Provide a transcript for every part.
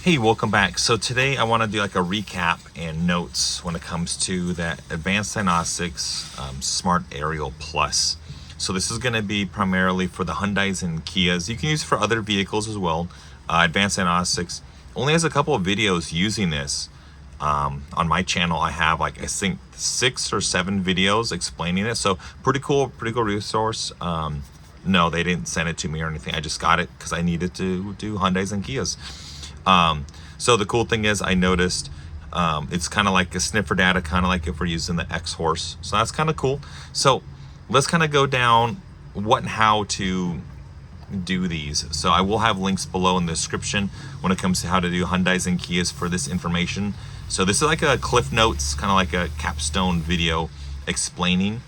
Hey, welcome back. So today I want to do like a recap and notes when it comes to that Advanced Diagnostics Smart Aerial Plus. So this is going to be primarily for the Hyundais and Kias. You can use it for other vehicles as well. Advanced Diagnostics only has a couple of videos using this. On my channel, I have like, I think 6 or 7 videos explaining it. So pretty cool resource. No, they didn't send it to me or anything. I just got it because I needed to do Hyundais and Kias. So the cool thing is I noticed it's kind of like a sniffer data, kind of like if we're using the Xhorse. So that's kind of cool. So let's kind of go down what and how to do these. So I will have links below in the description when it comes to how to do Hyundais and Kias for this information. So this is like a Cliff Notes, kind of like a capstone video explaining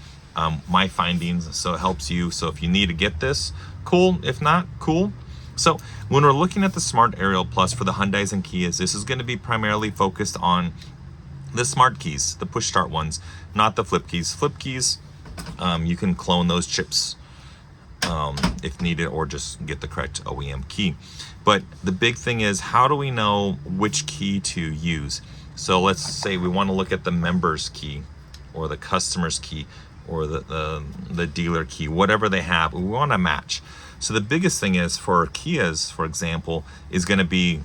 my findings. So it helps you. So if you need to get this, cool. If not, cool. So when we're looking at the Smart Aerial Plus for the Hyundais and Kias, this is going to be primarily focused on the smart keys, the push start ones, not the flip keys. Flip keys, you can clone those chips if needed, or just get the correct OEM key. But the big thing is, how do we know which key to use? So let's say we want to look at the member's key or the customer's key or the dealer key, whatever they have, we want to match. So the biggest thing is for Kias, for example, is going to be,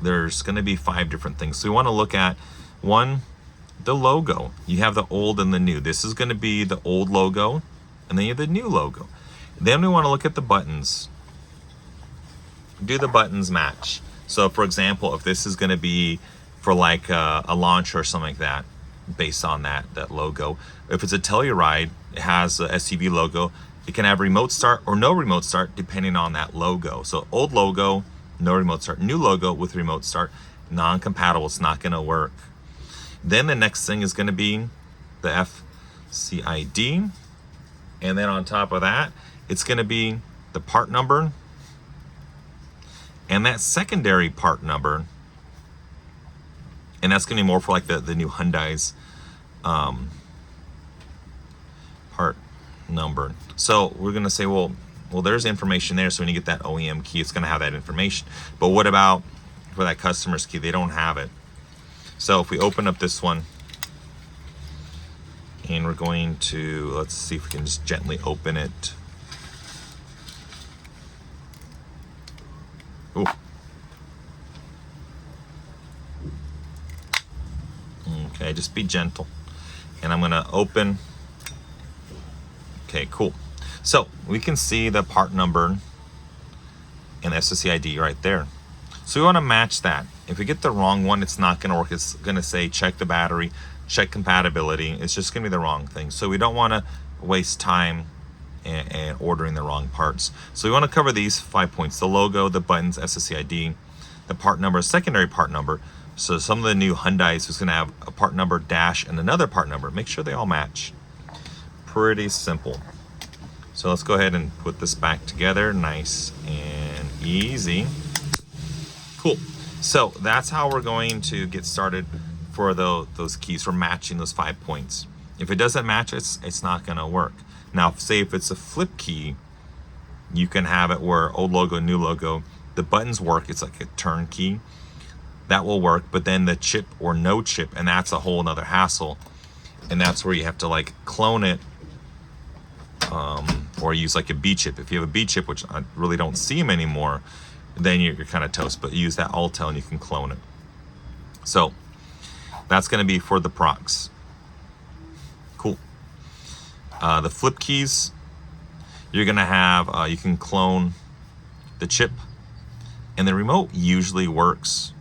there's going to be 5 different things. So we want to look at one, the logo. You have the old and the new. This is going to be the old logo, and then you have the new logo. Then we want to look at the buttons. Do the buttons match? So for example, if this is going to be for like a launch or something like that, based on that logo. If it's a Telluride, it has the SUV logo. It can have remote start or no remote start depending on that logo. So old logo, no remote start. New logo with remote start, non-compatible. It's not going to work. Then the next thing is going to be the FCID. And then on top of that, it's going to be the part number and that secondary part number. And that's going to be more for like the new Hyundai's part number. So we're going to say, well, there's information there. So when you get that OEM key, it's going to have that information. But what about for that customer's key? They don't have it. So if we open up this one, and we're going to, let's see if we can just gently open it. Ooh. Okay, just be gentle. And I'm going to open. Okay, cool. So we can see the part number and SoC ID right there. So we want to match that. If we get the wrong one, it's not going to work. It's going to say check the battery, check compatibility. It's just going to be the wrong thing. So we don't want to waste time and ordering the wrong parts. So we want to cover these 5 points: the logo, the buttons, SoC ID, the part number, secondary part number. So some of the new Hyundais is going to have a part number dash and another part number. Make sure they all match. Pretty simple. So let's go ahead and put this back together, nice and easy. Cool. So that's how we're going to get started for those keys, for matching those 5 points. If it doesn't match, it's not going to work. Now, say if it's a flip key, you can have it where old logo, new logo, the buttons work. It's like a turn key. That will work, but then the chip or no chip, and that's a whole nother hassle. And that's where you have to like clone it, or use like a B chip. If you have a B chip, which I really don't see them anymore, then you're kind of toast. But use that Autel and you can clone it. So that's going to be for the procs. Cool. The flip keys, you're going to have, you can clone the chip, and the remote usually works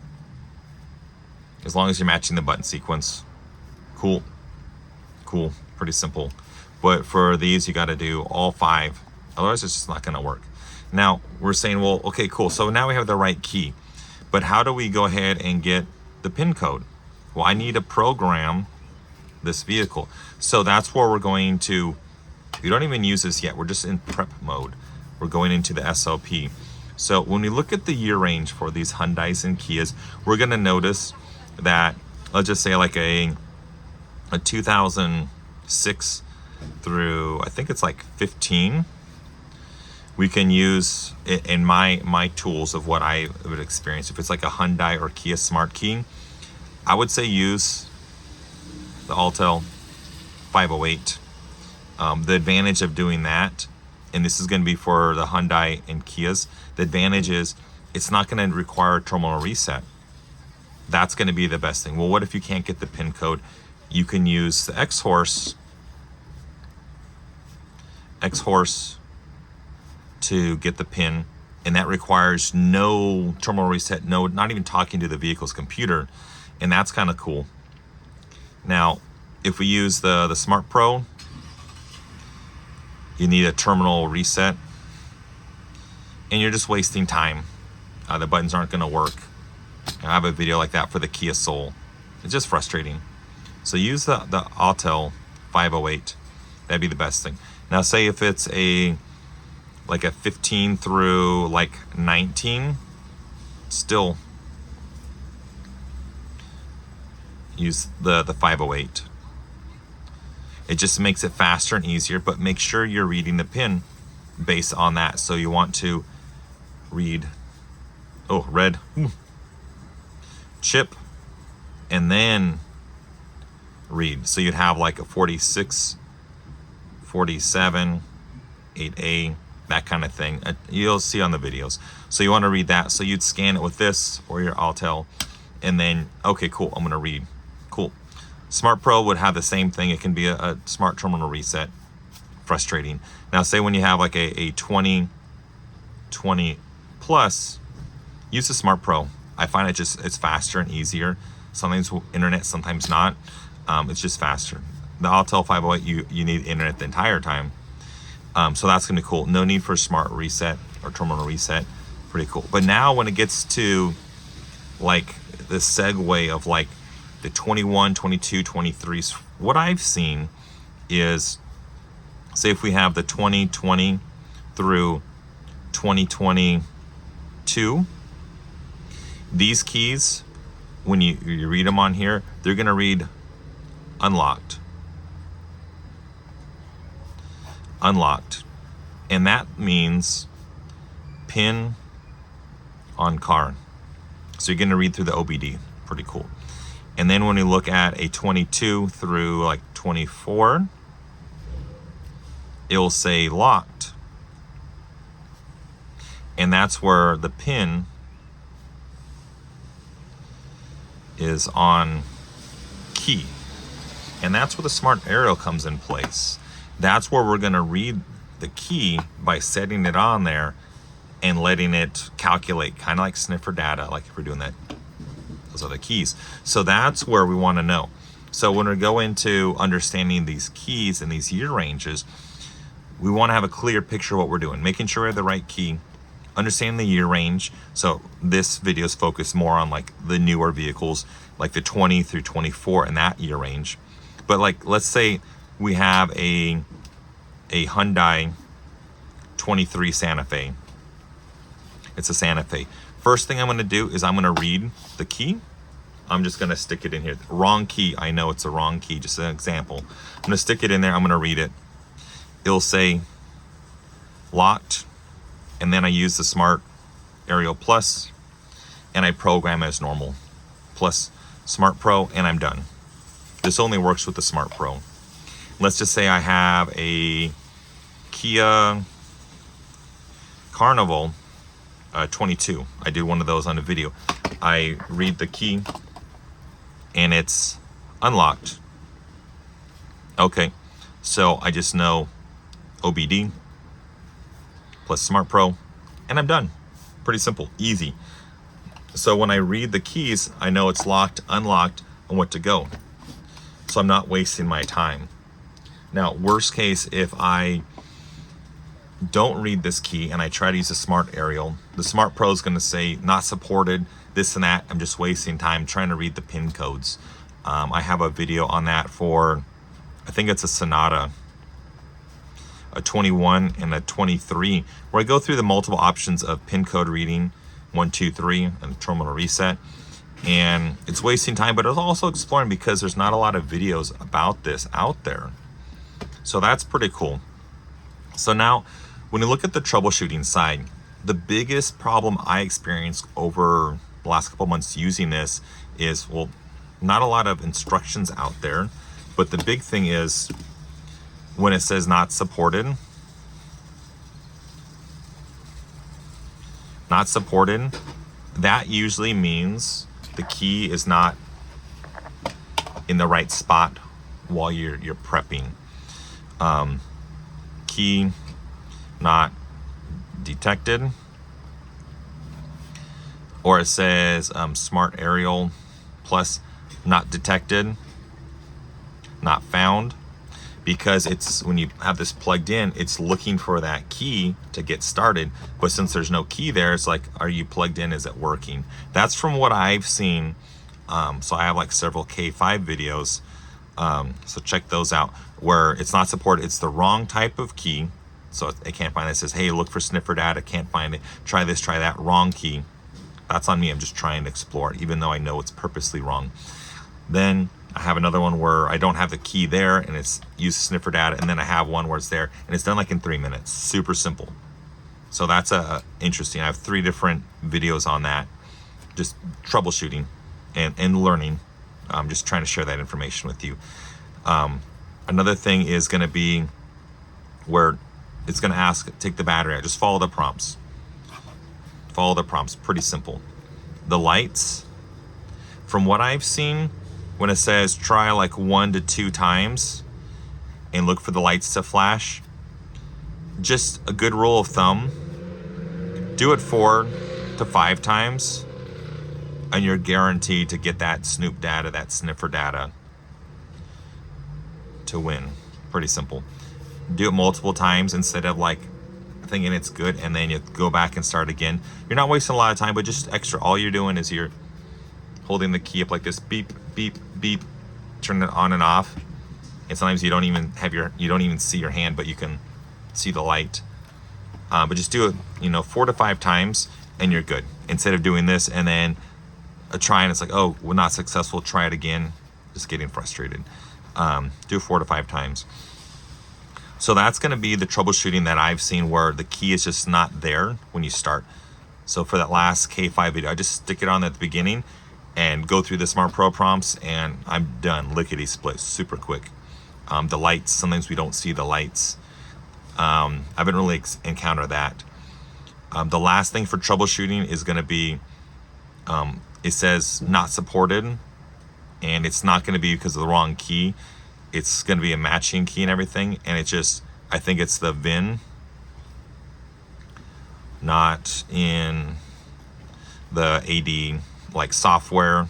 as long as you're matching the button sequence. Cool. Pretty simple. But for these, you got to do all 5. Otherwise, it's just not going to work. Now, we're saying, well, okay, cool. So now we have the right key. But how do we go ahead and get the pin code? Well, I need to program this vehicle. So that's where we're going to, we don't even use this yet. We're just in prep mode. We're going into the SOP. So when we look at the year range for these Hyundais and Kias, we're going to notice that, let's just say like a 2006 through, I think it's like 15. we can use in my tools of what I would experience. If it's like a Hyundai or Kia Smart Key, I would say use the Autel 508. The advantage of doing that, and this is going to be for the Hyundai and Kias, the advantage is it's not going to require a terminal reset. That's going to be the best thing. Well, what if you can't get the pin code? You can use the Xhorse to get the pin, and that requires no terminal reset, no, not even talking to the vehicle's computer, and that's kind of cool. Now, if we use the SmartPro, you need a terminal reset, and you're just wasting time. The buttons aren't going to work. I have a video like that for the Kia Soul. It's just frustrating. So use the Autel 508. That'd be the best thing. Now, say if it's like a 15 through like 19, still use the 508. It just makes it faster and easier, but make sure you're reading the pin based on that. So you want to read, red, chip, and then read. So you'd have like a 46, 47, 8A, that kind of thing. You'll see on the videos. So you want to read that. So you'd scan it with this or your Autel, and then, okay, cool, I'm going to read. Cool. SmartPro would have the same thing. It can be a smart terminal reset. Frustrating. Now, say when you have like a 20 plus, use the SmartPro. I find it's faster and easier. Sometimes internet, sometimes not. It's just faster. The Autel 508, you need internet the entire time. So that's gonna be cool. No need for a smart reset or terminal reset. Pretty cool. But now when it gets to like the segue of like the 21, 22, 23s, what I've seen is, say if we have the 2020 through 2022, these keys, when you read them on here, they're gonna read unlocked. And that means pin on car. So you're gonna read through the OBD. Pretty cool. And then when we look at a 22 through like 24, it'll say locked. And that's where the pin is on key. And that's where the smart aerial comes in place. That's where we're gonna read the key by setting it on there and letting it calculate, kind of like sniffer data, like if we're doing that, those other keys. So that's where we wanna know. So when we go into understanding these keys and these year ranges, we wanna have a clear picture of what we're doing, making sure we have the right key, understand the year range. So this video is focused more on like the newer vehicles, like the 20 through 24 and that year range. But like, let's say we have a Hyundai 23 Santa Fe. It's a Santa Fe. First thing I'm gonna do is I'm gonna read the key. I'm just gonna stick it in here. Wrong key, I know it's a wrong key, just an example. I'm gonna stick it in there, I'm gonna read it. It'll say locked, and then I use the Smart Aerial Plus, and I program as normal. Plus SmartPro, and I'm done. This only works with the SmartPro. Let's just say I have a Kia Carnival 22. I did one of those on a video. I read the key and it's unlocked. Okay, so I just know OBD plus SmartPro, and I'm done. Pretty simple, easy. So when I read the keys, I know it's locked, unlocked, and what to go. So I'm not wasting my time. Now, worst case, if I don't read this key and I try to use a smart aerial, the SmartPro is gonna say not supported, this and that. I'm just wasting time trying to read the pin codes. I have a video on that for, I think it's a Sonata, a 21 and a 23, where I go through the multiple options of pin code reading, 1, 2, 3, and terminal reset. And it's wasting time, but it's also exploring because there's not a lot of videos about this out there. So that's pretty cool. So now when you look at the troubleshooting side, the biggest problem I experienced over the last couple months using this is, well, not a lot of instructions out there, but the big thing is when it says not supported, that usually means the key is not in the right spot while you're prepping. Key not detected, or it says Smart Aerial Plus not detected, not found, because it's, when you have this plugged in, it's looking for that key to get started, but since there's no key there, it's like, are you plugged in? Is it working? That's from what I've seen. So I have like several K5 videos, so check those out, where it's not supported, it's the wrong type of key, so it can't find it. It says, hey, look for sniffer data, can't find it, try this, try that, wrong key. That's on me. I'm just trying to explore it, even though I know it's purposely wrong. Then I have another one where I don't have the key there and it's used sniffer data, and then I have one where it's there and it's done like in 3 minutes. Super simple. So that's interesting. I have 3 different videos on that, just troubleshooting and learning. I'm just trying to share that information with you. Another thing is going to be where it's going to ask, take the battery out. Just follow the prompts. Follow the prompts. Pretty simple. The lights, from what I've seen, when it says try like 1 to 2 times and look for the lights to flash, just a good rule of thumb, do it 4 to 5 times and you're guaranteed to get that snoop data, that sniffer data, to win. Pretty simple. Do it multiple times instead of like thinking it's good and then you go back and start again. You're not wasting a lot of time, but just extra. All you're doing is you're holding the key up like this, beep, beep, beep, turn it on and off. And sometimes you don't even see your hand, but you can see the light. But just do it, 4 to 5 times and you're good. Instead of doing this and then trying, it's like, oh, we're not successful, try it again, just getting frustrated. Do 4 to 5 times. So that's going to be the troubleshooting that I've seen where the key is just not there when you start. So for that last K5 video, I just stick it on at the beginning and go through the SmartPro prompts and I'm done. Lickety split, super quick. The lights, sometimes we don't see the lights. I haven't really encountered that. The last thing for troubleshooting is going to be, it says not supported, and it's not going to be because of the wrong key. It's going to be a matching key and everything, and it just, I think it's the VIN, not in the AD like software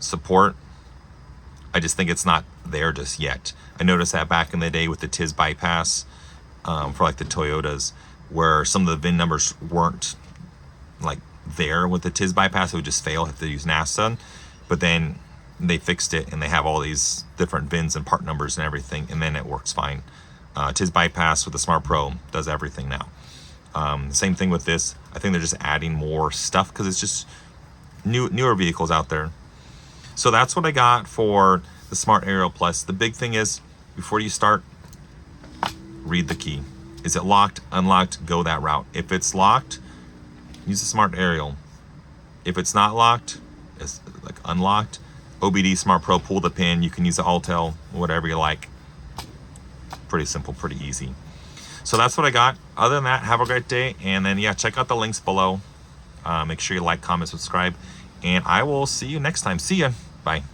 support. I just think it's not there just yet. I noticed that back in the day with the TIS bypass for like the Toyotas, where some of the VIN numbers weren't like there with the TIS bypass. It would just fail, have to use NASA. But then they fixed it and they have all these different VINs and part numbers and everything, and then it works fine. TIS bypass with the SmartPro does everything now. Same thing with this. I think they're just adding more stuff because it's just newer vehicles out there. So that's what I got for the Smart Aerial Plus. The big thing is, before you start, read the key. Is it locked, unlocked? Go that route. If it's locked, use the Smart Aerial. If it's not locked, it's like unlocked, OBD SmartPro, pull the pin. You can use the Autel, whatever you like. Pretty simple, pretty easy. So that's what I got. Other than that, have a great day. And then, yeah, check out the links below. Make sure you like, comment, subscribe. And I will see you next time. See ya. Bye.